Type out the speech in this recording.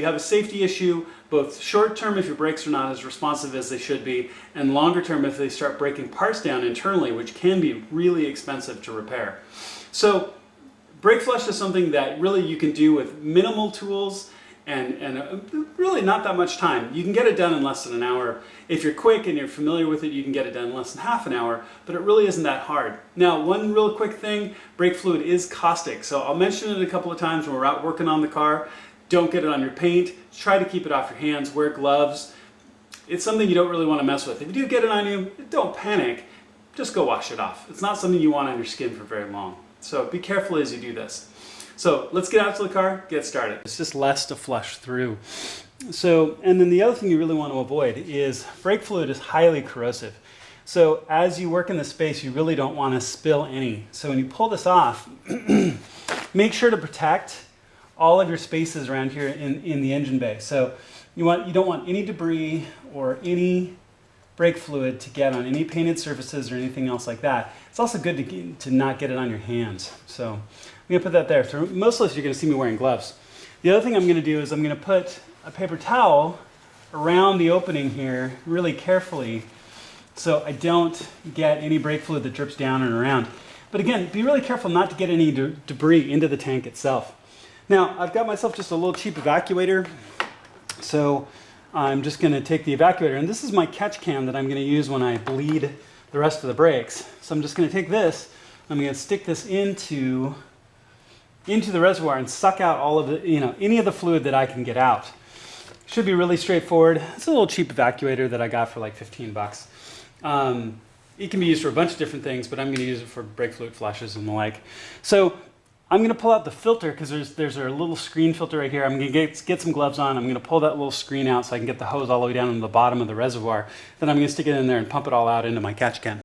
you have a safety issue, both short term if your brakes are not as responsive as they should be, and longer term if they start breaking parts down internally, which can be really expensive to repair. So brake flush is something that really you can do with minimal tools and really not that much time. You can get it done in less than an hour. If you're quick and you're familiar with it, you can get it done in less than half an hour, but it really isn't that hard. Now, one real quick thing, brake fluid is caustic, so I'll mention it a couple of times when we're out working on the car. Don't get it on your paint. Try to keep it off your hands. Wear gloves. It's something you don't really want to mess with. If you do get it on you, don't panic. Just go wash it off. It's not something you want on your skin for very long. So be careful as you do this. So let's get out to the car, get started. It's just less to flush through. So, and then the other thing you really want to avoid is brake fluid is highly corrosive. So as you work in the space, you really don't want to spill any. So when you pull this off, make sure to protect all of your spaces around here in the engine bay. So you don't want any debris or any brake fluid to get on any painted surfaces or anything else like that. It's also good to not get it on your hands. So I'm going to put that there. So mostly you're going to see me wearing gloves. The other thing I'm going to do is I'm going to put a paper towel around the opening here really carefully so I don't get any brake fluid that drips down and around. But again, be really careful not to get any debris into the tank itself. Now, I've got myself just a little cheap evacuator. So I'm just going to take the evacuator, and this is my catch can that I'm going to use when I bleed the rest of the brakes. So I'm just going to take this, I'm going to stick this into the reservoir and suck out all of the, any of the fluid that I can get out. Should be really straightforward. It's a little cheap evacuator that I got for like 15 bucks. It can be used for a bunch of different things, but I'm going to use it for brake fluid flushes and the like. So I'm going to pull out the filter because there's a little screen filter right here. I'm going to get some gloves on. I'm going to pull that little screen out so I can get the hose all the way down to the bottom of the reservoir. Then I'm going to stick it in there and pump it all out into my catch can.